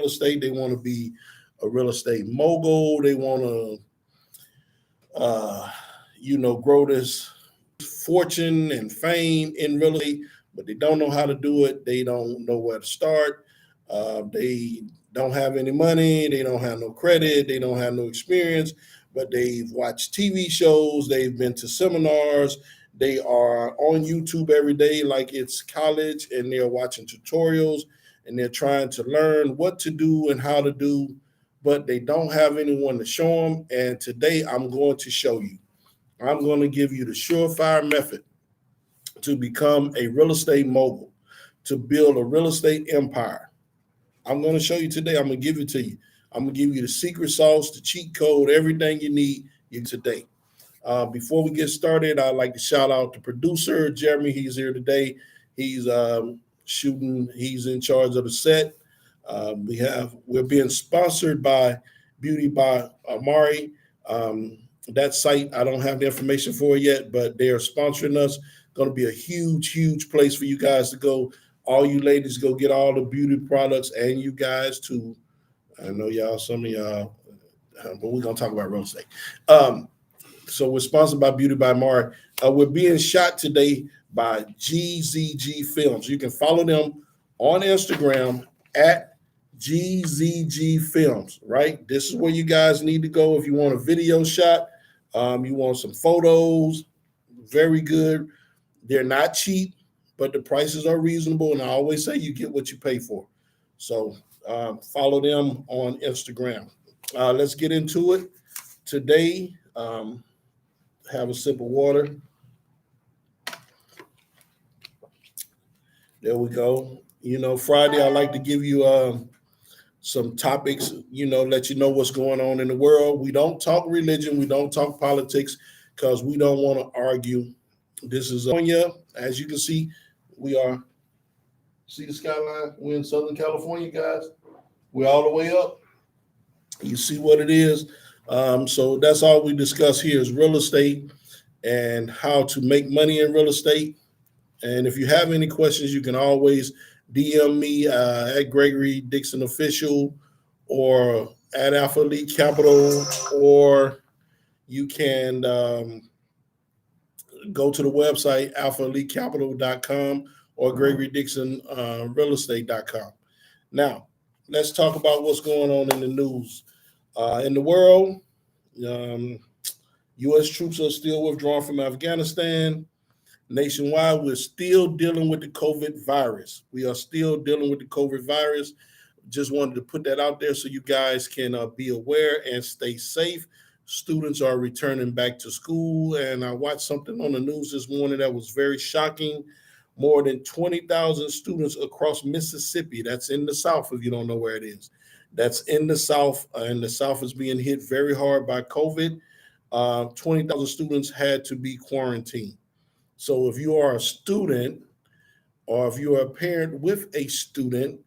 real estate. They want to be a real estate mogul. They want to, grow this fortune and fame in real estate, but they don't know how to do it. They don't know where to start. They don't have any money. They don't have no credit. They don't have no experience, but they've watched TV shows. They've been to seminars. They are on YouTube every day like it's college, and they're watching tutorials, and they're trying to learn what to do and how to do, but they don't have anyone to show them. And today I'm going to show you. I'm going to give you the surefire method to become a real estate mogul, to build a real estate empire. I'm going to show you today. I'm going to give it to you. I'm going to give you the secret sauce, the cheat code, everything you need today. Before we get started, I'd like to shout out the producer, Jeremy. He's here today. He's shooting. He's in charge of the set. We're being sponsored by Beauty by Amari. That site, I don't have the information for it yet, but they are sponsoring us. Going to be a huge, huge place for you guys to go. All you ladies go get all the beauty products, and you guys too. I know y'all, some of y'all, but we're going to talk about real estate. So we're sponsored by Beauty by Amari. We're being shot today by GZG Films. You can follow them on Instagram at GZG Films, right? This is where you guys need to go if you want a video shot. You want some photos, very good. They're not cheap, but the prices are reasonable. And I always say you get what you pay for. So follow them on Instagram. Let's get into it. Today, have a sip of water. There we go. Friday, I like to give you some topics, let you know what's going on in the world. We don't talk religion. We don't talk politics because we don't want to argue. This is California. As you can see, see the skyline? We're in Southern California, guys. We're all the way up. You see what it is. So that's all we discuss here is real estate and how to make money in real estate. And if you have any questions, you can always DM me at Gregory Dixon Official or at Alpha Elite Capital, or you can go to the website alphaelitecapital.com or Gregory Dixon realestate.com. Now, let's talk about what's going on in the news. In the world, U.S. troops are still withdrawn from Afghanistan. Nationwide, we're still dealing with the COVID virus. We are still dealing with the COVID virus. Just wanted to put that out there so you guys can be aware and stay safe. Students are returning back to school, and I watched something on the news this morning that was very shocking. More than 20,000 students across Mississippi. That's in the South, if you don't know where it is. That's in the South, and the South is being hit very hard by COVID. 20,000 students had to be quarantined. So if you are a student or if you are a parent with a student,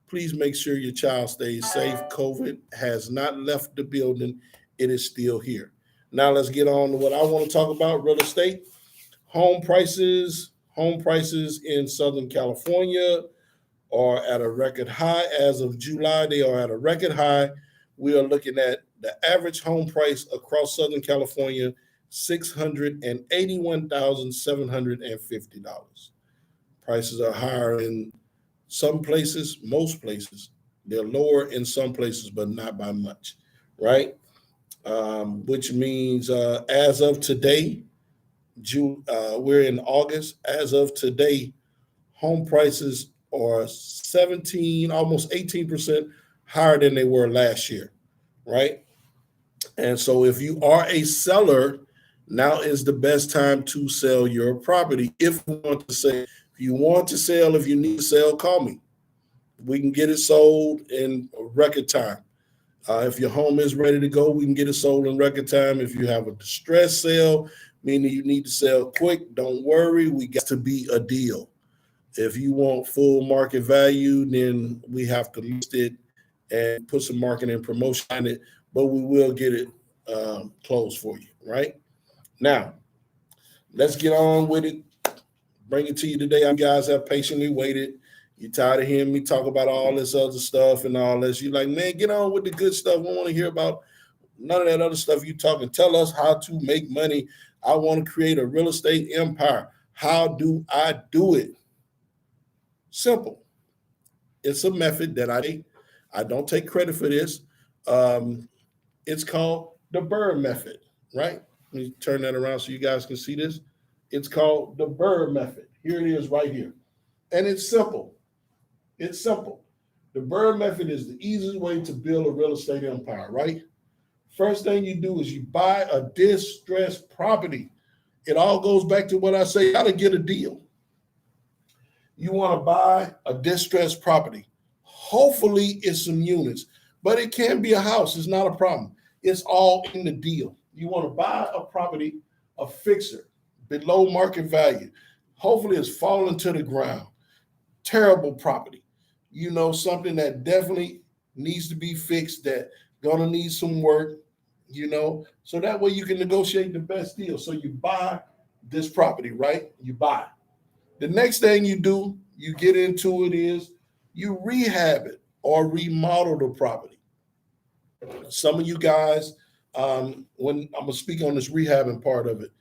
please make sure your child stays safe. COVID has not left the building. It is still here. Now let's get on to what I want to talk about, real estate. Home prices in Southern California are at a record high. As of July, they are at a record high. We are looking at the average home price across Southern California, $681,750. Prices are higher in some places, most places. They're lower in some places, but not by much, right? Which means as of today, we're in August. As of today, home prices are 17, almost 18% higher than they were last year, right? And so if you are a seller, now is the best time to sell your property. If you want to sell, if you need to sell, call me. We can get it sold in record time. If your home is ready to go, we can get it sold in record time. If you have a distress sale, meaning you need to sell quick, don't worry, we got to be a deal. If you want full market value, then we have to list it and put some marketing and promotion on it, but we will get it closed for you, right? Now, let's get on with it. Bring it to you today. You guys have patiently waited. You tired of hearing me talk about all this other stuff and all this. You like, man, get on with the good stuff. We want to hear about none of that other stuff you talking. Tell us how to make money. I want to create a real estate empire. How do I do it? Simple. It's a method that I don't take credit for this. Um, it's called the B.R.R.R method, right? Let me turn that around so you guys can see this. It's called the B.R.R.R method. Here it is right here. And it's simple. It's simple. The B.R.R.R method is the easiest way to build a real estate empire, right? First thing you do is you buy a distressed property. It all goes back to what I say, how to get a deal. You want to buy a distressed property. Hopefully it's some units, but it can be a house. It's not a problem. It's all in the deal. You want to buy a property, a fixer, below market value. Hopefully it's falling to the ground. Terrible property. You know, something that definitely needs to be fixed, that gonna need some work, you know, so that way you can negotiate the best deal. So you buy this property, right? You buy it. The next thing you do, you get into it, is you rehab it or remodel the property. Some of you guys, when I'm gonna speak on this rehabbing part of it,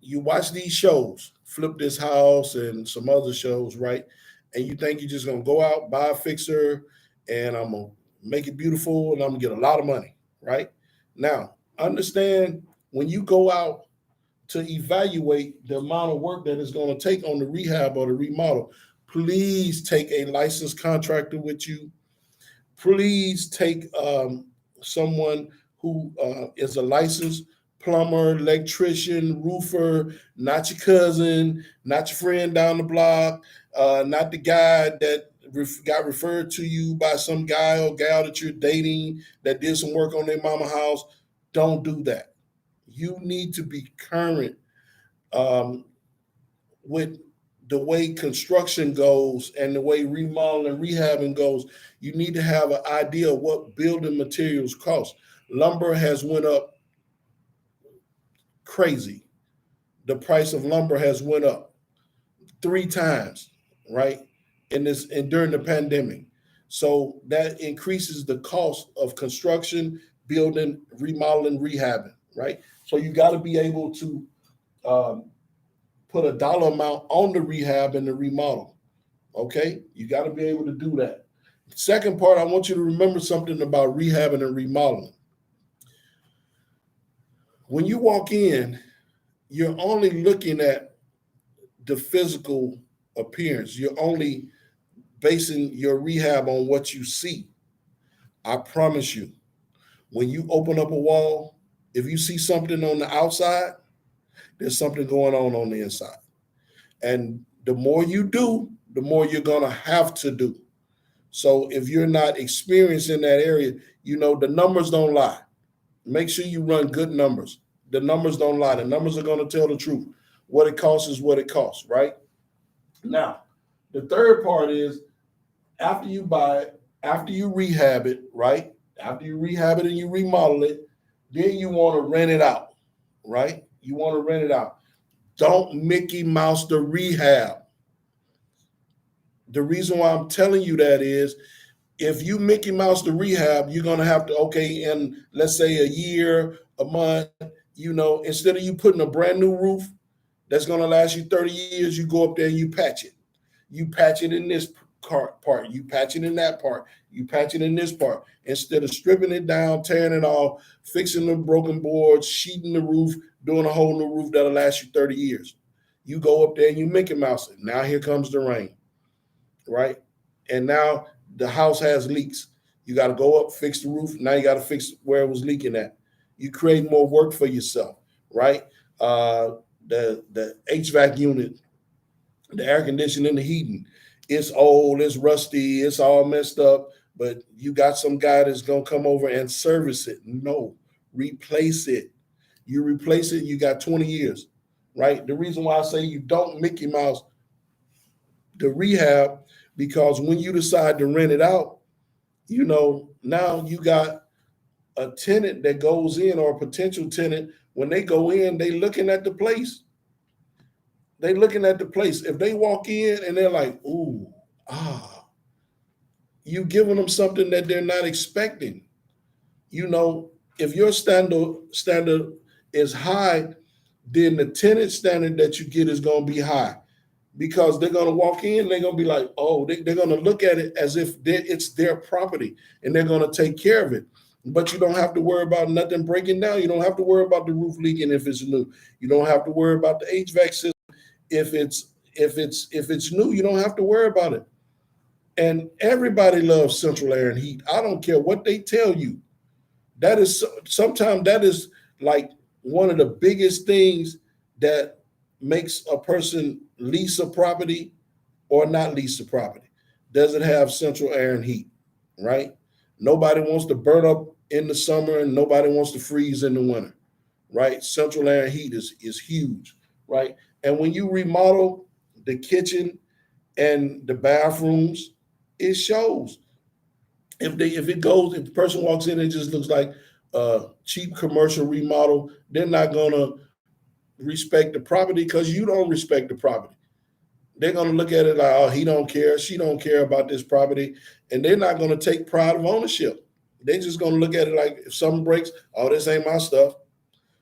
you watch these shows, Flip This House and some other shows, right? And you think you're just gonna go out, buy a fixer, and I'm gonna make it beautiful and I'm gonna get a lot of money, right? Now, understand, when you go out to evaluate the amount of work that it's going to take on the rehab or the remodel, please take a licensed contractor with you. Please take someone who is a licensed plumber, electrician, roofer, not your cousin, not your friend down the block, not the guy that got referred to you by some guy or gal that you're dating that did some work on their mama house. Don't do that. You need to be current um, with the way construction goes and the way remodeling and rehabbing goes. You need to have an idea of what building materials cost. Lumber has went up crazy. The price of lumber has went up 3 times, right? In this and during the pandemic. So that increases the cost of construction, building, remodeling, rehabbing, right? So you got to be able to um, put a dollar amount on the rehab and the remodel. Okay, you got to be able to do that. Second part, I want you to remember something about rehabbing and remodeling. When you walk in, you're only looking at the physical appearance. You're only basing your rehab on what you see. I promise you, when you open up a wall, if you see something on the outside, there's something going on the inside. And the more you do, the more you're going to have to do. So if you're not experienced in that area, you know, the numbers don't lie. Make sure you run good numbers. The numbers don't lie. The numbers are going to tell the truth. What it costs is what it costs, right? Now, the third part is, after you buy it, after you rehab it, right? After you rehab it and you remodel it, then you want to rent it out, right? You want to rent it out. Don't Mickey Mouse the rehab. The reason why I'm telling you that is, if you Mickey Mouse the rehab, you're gonna have to, okay, in let's say a year, a month, you know, instead of you putting a brand new roof that's gonna last you 30 years, you go up there and you patch it. You patch it in this part, you patch it in that part, you patch it in this part. Instead of stripping it down, tearing it off, fixing the broken boards, sheeting the roof, doing a whole new roof that'll last you 30 years. You go up there and you Mickey Mouse it. Now here comes the rain, right? And now the house has leaks. You got to go up, fix the roof. Now you got to fix where it was leaking at. You create more work for yourself, right? The HVAC unit, the air conditioning, the heating, it's old, it's rusty, it's all messed up. But you got some guy that's gonna come over and service it. No, replace it. You replace it, you got 20 years, right? The reason why I say you don't Mickey Mouse the rehab, because when you decide to rent it out, you know, now you got a tenant that goes in, or a potential tenant. When they go in, they looking at the place. They looking at the place. If they walk in and they're like, ooh, ah, you giving them something that they're not expecting. You know, if your standard is high, then the tenant standard that you get is going to be high, because they're going to walk in, they're going to be like, oh, they're going to look at it as if it's their property and they're going to take care of it. But you don't have to worry about nothing breaking down. You don't have to worry about the roof leaking if it's new. You don't have to worry about the HVAC system if it's new. You don't have to worry about it. And everybody loves central air and heat. I don't care what they tell you. That is sometimes that is like one of the biggest things that makes a person lease a property or not lease a property. Does it have central air and heat? Right? Nobody wants to burn up in the summer and nobody wants to freeze in the winter. Right? Central air and heat is huge. Right? And when you remodel the kitchen and the bathrooms, it shows. If the person walks in and it just looks like a cheap commercial remodel, they're not gonna respect the property because you don't respect the property. They're gonna look at it like, oh, he don't care, she don't care about this property, and they're not gonna take pride of ownership. They're just gonna look at it like if something breaks, oh, this ain't my stuff.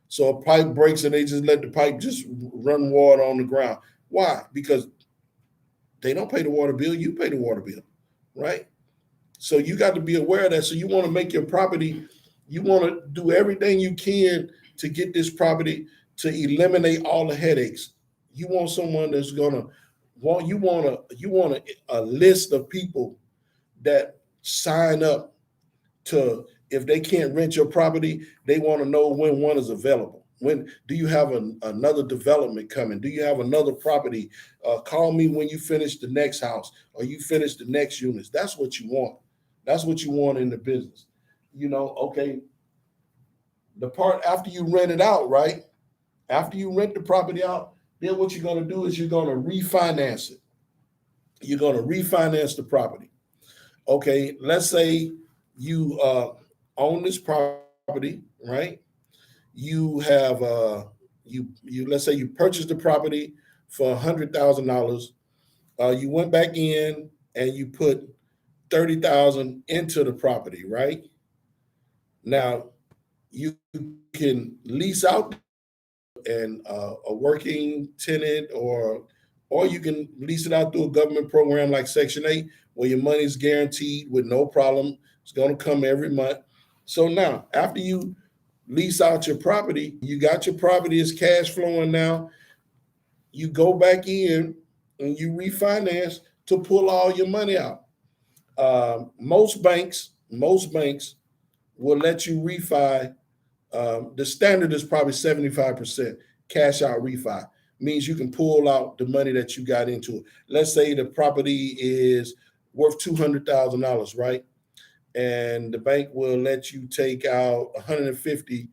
So a pipe breaks and they just let the pipe just run water on the ground. Why? Because they don't pay the water bill, you pay the water bill, right? So you got to be aware of that. So you want to make your property, you want to do everything you can to get this property to eliminate all the headaches. You want someone that's gonna want a list of people that sign up to, if they can't rent your property, they want to know when one is available. When do you have another development coming? Do you have another property? Call me when you finish the next house or you finish the next units. That's what you want. That's what you want in the business. Okay, the part after you rent it out, right? After you rent the property out, then what you're going to do is you're going to refinance it. You're going to refinance the property. Okay, let's say you own this property, right? You have you let's say you purchased the property for $100,000. You went back in and you put 30,000 into the property, right? Now you can lease out and a working tenant, or you can lease it out through a government program like Section 8, where your money is guaranteed with no problem. It's going to come every month. So now, after you lease out your property, you got your property is cash flowing now. You go back in and you refinance to pull all your money out. Most banks will let you refi. The standard is probably 75% cash out refi. Means you can pull out the money that you got into it. Let's say the property is worth $200,000, right? And the bank will let you take out 150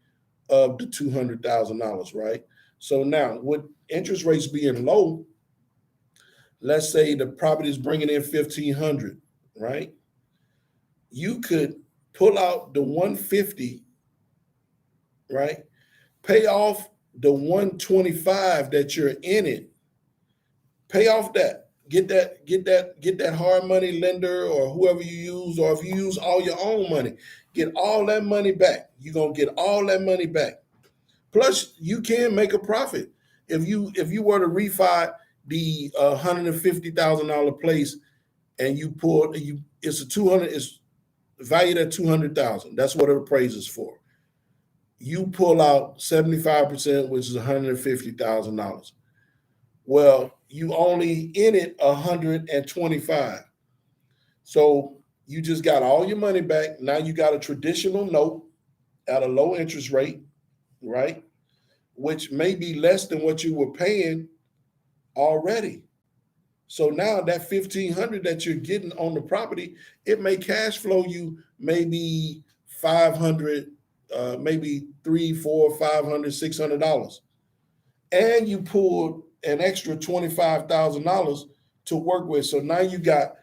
of the $200,000, right? So now, with interest rates being low, let's say the property is bringing in 1,500, right? You could pull out the 150, right? Pay off the 125 that you're in it. Pay off that. Get that hard money lender or whoever you use, or if you use all your own money, get all that money back. You're gonna get all that money back. Plus, you can make a profit if you were to refi the $150,000 place and you pull you it's a 200 it's valued at 200,000. That's what it appraises for. You pull out 75%, which is $150,000. Well, you only in it 125. So you just got all your money back. Now you got a traditional note at a low interest rate, right? Which may be less than what you were paying already. So now that 1,500 that you're getting on the property, it may cash flow you maybe 500, maybe three, four, 500, $600, and you pulled an extra $25,000 to work with. So now you got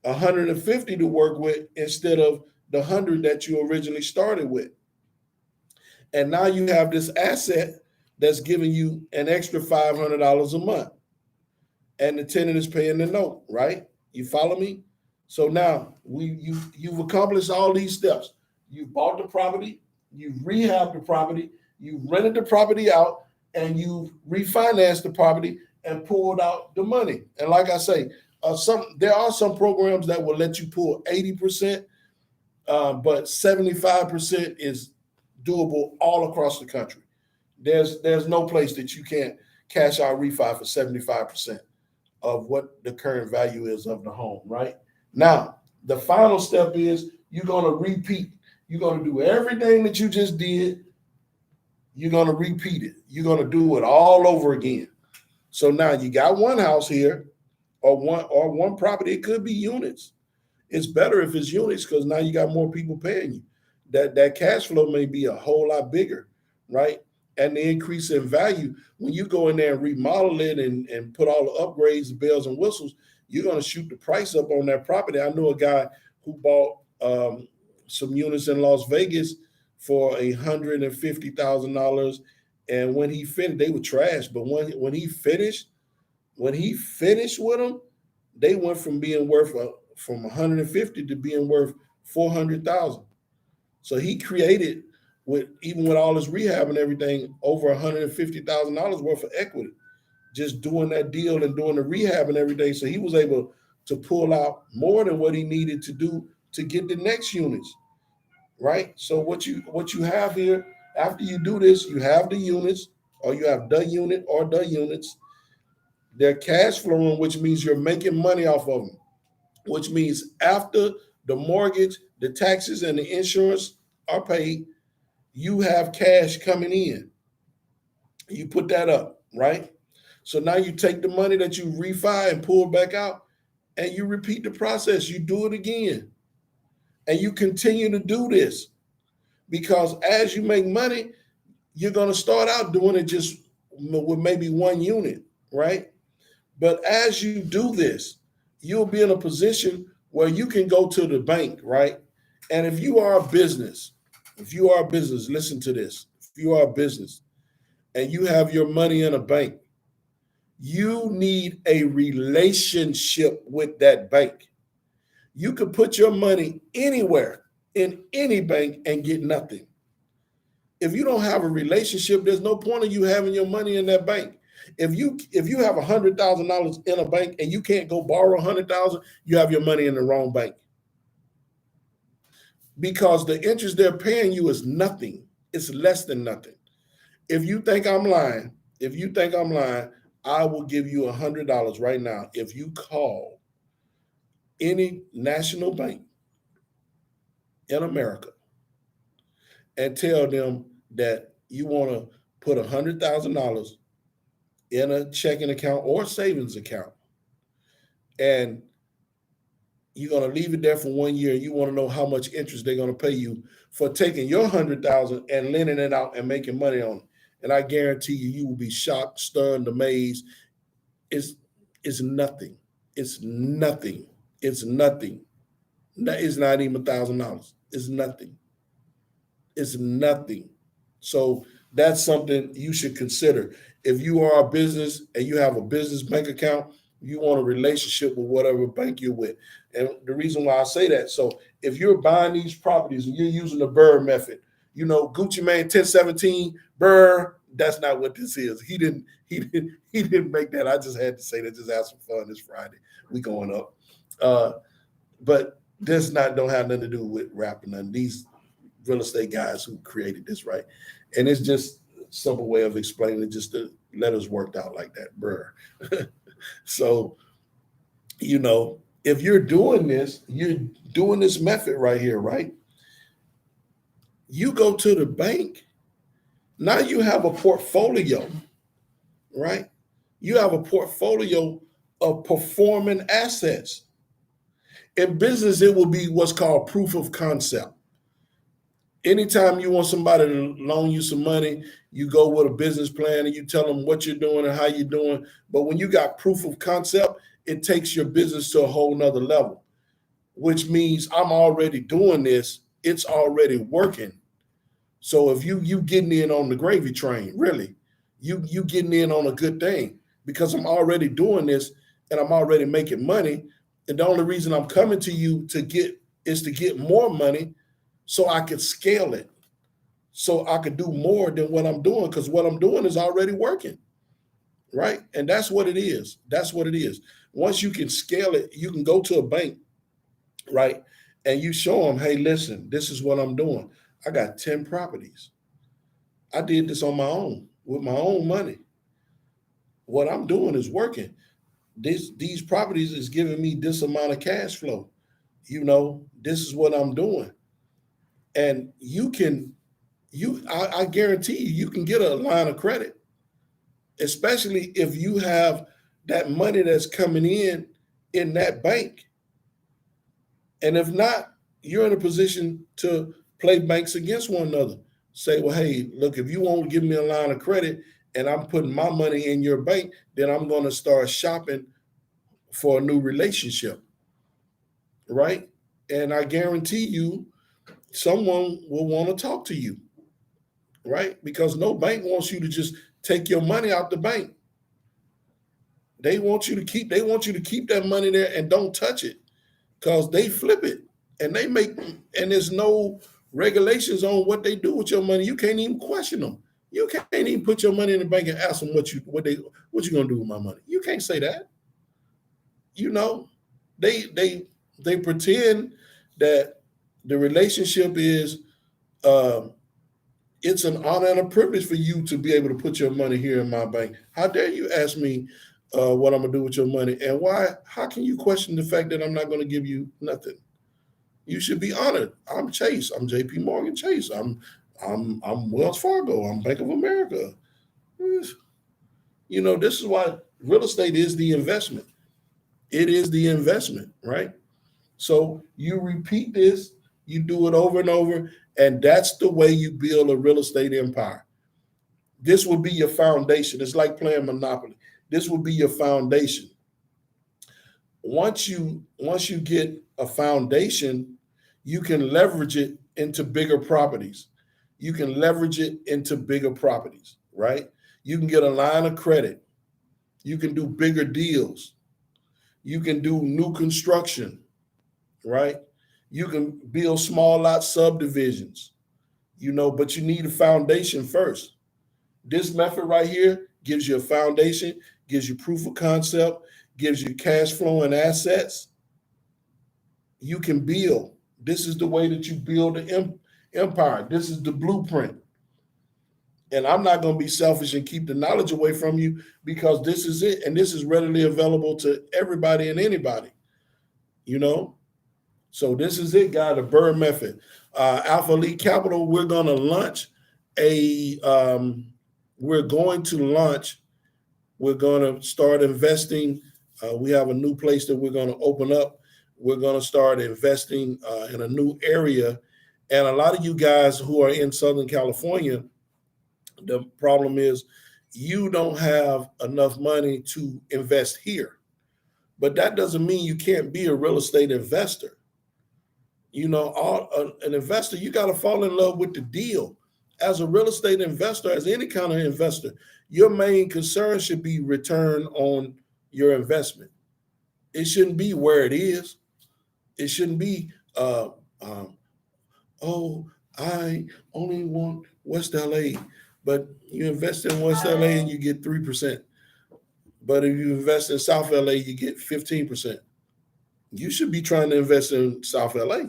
150 to work with instead of the 100 that you originally started with. And now you have this asset that's giving you an extra $500 a month, and the tenant is paying the note, right? You follow me? So now you've accomplished all these steps. You bought the property, you rehabbed the property, you rented the property out, and you refinanced the property and pulled out the money. And like I say, there are some programs that will let you pull 80%, but 75% is doable all across the country. There's no place that you can't cash out refi for 75% of what the current value is of the home, right? Now, the final step is you're going to repeat. You're going to do everything that you just did. You're going to repeat it. You're going to do it all over again. So now you got one house here or one property. It could be units. It's better if it's units because now you got more people paying you. That cash flow may be a whole lot bigger, right? And the increase in value, when you go in there and remodel it and put all the upgrades, the bells and whistles, you're going to shoot the price up on that property. I know a guy who bought some units in Las Vegas for $150,000, and when he finished, they were trash. But when he finished with them, they went from being worth from 150 to being worth 400,000. So he created, even with all his rehab and everything, over $150,000 worth of equity, just doing that deal and doing the rehab and everything. So he was able to pull out more than what he needed to do to get the next units, right? So what you have here, after you do this, you have the units, or you have the unit or the units. They're cash flowing, which means you're making money off of them, which means after the mortgage, the taxes, and the insurance are paid, you have cash coming in. You put that up, right? So now you take the money that you refi and pull back out, and you repeat the process. You do it again. And you continue to do this, because as you make money, you're going to start out doing it just with maybe one unit, right? But as you do this, you'll be in a position where you can go to the bank, right? And if you are a business, listen to this. If you are a business and you have your money in a bank, you need a relationship with that bank. You could put your money anywhere in any bank and get nothing. If you don't have a relationship, there's no point of you having your money in that bank. If you have $100,000 in a bank and you can't go borrow $100,000, you have your money in the wrong bank, because the interest they're paying you is nothing. It's less than nothing. If you think I'm lying, I will give you $100 right now if you call any national bank in America and tell them that you want to put $100,000 in a checking account or savings account, and you're going to leave it there for 1 year, and you want to know how much interest they're going to pay you for taking your $100,000 and lending it out and making money on it. And I guarantee you will be shocked, stunned, amazed. It's nothing. It's nothing. It's nothing. It's not even $1,000. It's nothing. It's nothing. So that's something you should consider. If you are a business and you have a business bank account, you want a relationship with whatever bank you're with. And the reason why I say that, so if you're buying these properties and you're using the B.R.R.R method, Gucci Mane 1017 B.R.R.R, that's not what this is. He didn't make that. I just had to say that, just have some fun this Friday. We going up. But this don't have nothing to do with rapping. And these real estate guys who created this, right? And it's just a simple way of explaining it, just the letters worked out like that, B.R.R.R. So, if you're doing this method right here, right? You go to the bank. Now you have a portfolio, right? You have a portfolio of performing assets. In business, it will be what's called proof of concept. Anytime you want somebody to loan you some money, you go with a business plan and you tell them what you're doing and how you're doing. But when you got proof of concept, it takes your business to a whole nother level, which means I'm already doing this. It's already working. So if you getting in on the gravy train, really, You getting in on a good thing because I'm already doing this and I'm already making money. And the only reason I'm coming to you to get more money so I could scale it. So I could do more than what I'm doing because what I'm doing is already working. Right. And that's what it is. That's what it is. Once you can scale it, you can go to a bank, right? And you show them, hey, listen, this is what I'm doing. I got 10 properties. I did this on my own with my own money. What I'm doing is working. These properties is giving me this amount of cash flow. This is what I'm doing. And I guarantee you can get a line of credit, especially if you have that money that's coming in that bank. And if not, you're in a position to play banks against one another. Say, well, hey, look, if you won't give me a line of credit and I'm putting my money in your bank, then I'm going to start shopping for a new relationship. Right. And I guarantee you, someone will want to talk to you. Right. Because no bank wants you to just take your money out the bank. They want you to keep that money there and don't touch it because they flip it and and there's no regulations on what they do with your money. You can't even question them. You can't even put your money in the bank and ask them what you gonna do with my money. You can't say that. They pretend that the relationship is it's an honor and a privilege for you to be able to put your money here in my bank. How dare you ask me what I'm gonna do with your money and why? How can you question the fact that I'm not gonna give you nothing? You should be honored. I'm Chase. I'm J.P. Morgan Chase. I'm Wells Fargo. I'm Bank of America. This is why real estate is the investment. It is the investment, right? So you repeat this, you do it over and over, and that's the way you build a real estate empire. This will be your foundation. It's like playing Monopoly. This will be your foundation. Once you get a foundation, you can leverage it into bigger properties. You can leverage it into bigger properties, right? You can get a line of credit. You can do bigger deals. You can do new construction, right? You can build small lot subdivisions, but you need a foundation first. This method right here gives you a foundation, gives you proof of concept, gives you cash flow and assets. You can build. This is the way that you build an empire. This is the blueprint. And I'm not going to be selfish and keep the knowledge away from you because this is it. And this is readily available to everybody and anybody, you know? So this is it, guys, the B.R.R.R method. Alpha Elite Capital, we're going to launch we're going to start investing. We have a new place that we're going to open up. We're going to start investing in a new area. And a lot of you guys who are in Southern California, the problem is you don't have enough money to invest here. But that doesn't mean you can't be a real estate investor. An investor, you got to fall in love with the deal. As a real estate investor, as any kind of investor, your main concern should be return on your investment. It shouldn't be where it is. It shouldn't be, I only want West LA, but you invest in West LA and you get 3%. But if you invest in South LA, you get 15%. You should be trying to invest in South LA.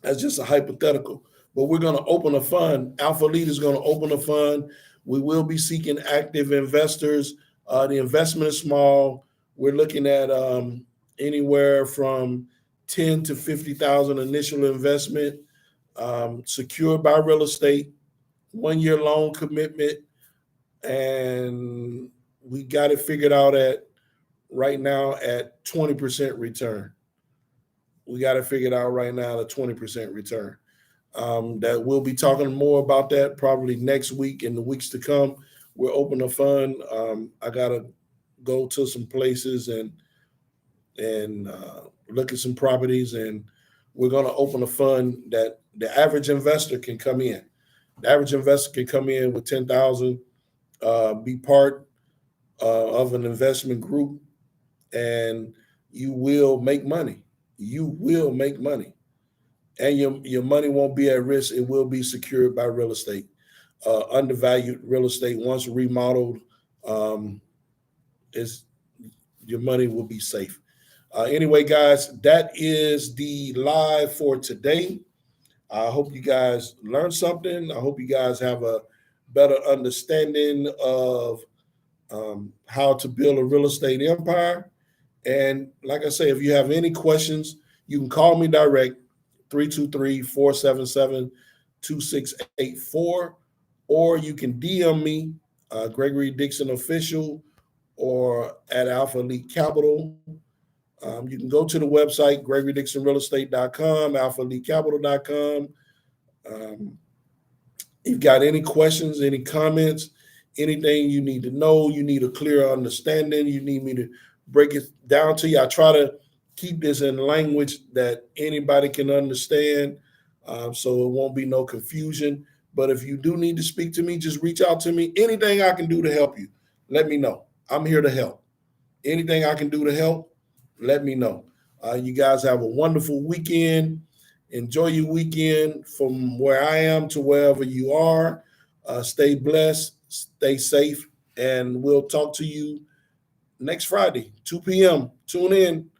That's just a hypothetical. But we're going to open a fund. Alpha Elite is going to open a fund. We will be seeking active investors. The investment is small. We're looking at anywhere from 10 to 50,000 initial investment, secured by real estate, 1-year loan commitment, and we got it figured out right now at 20% return. We got it figured out right now at 20% return. That we'll be talking more about that probably next week and the weeks to come. We're opening a fund. I gotta go to some places and look at some properties, and we're gonna open a fund that the average investor can come in. The average investor can come in with $10,000. be part of an investment group, and you will make money. You will make money, and your money won't be at risk. It will be secured by real estate. Undervalued real estate, once remodeled, um, is your money will be safe. Anyway, guys, that is the live for today. I hope you guys learned something. I hope you guys have a better understanding of how to build a real estate empire. And like I say, if you have any questions, you can call me direct, 323-477-2684, or you can DM me, Gregory Dixon Official, or at Alpha Elite Capital. You can go to the website, GregoryDixonRealEstate.com, AlphaEliteCapital.com. Um, if you've got any questions, any comments, anything you need to know, you need a clear understanding, you need me to break it down to you. I try to keep this in language that anybody can understand, so it won't be no confusion. But if you do need to speak to me, just reach out to me. Anything I can do to help you, let me know. I'm here to help. Anything I can do to help, let me know. You guys have a wonderful weekend. Enjoy your weekend from where I am to wherever you are. Stay blessed, stay safe, and we'll talk to you next Friday, 2 p.m. Tune in.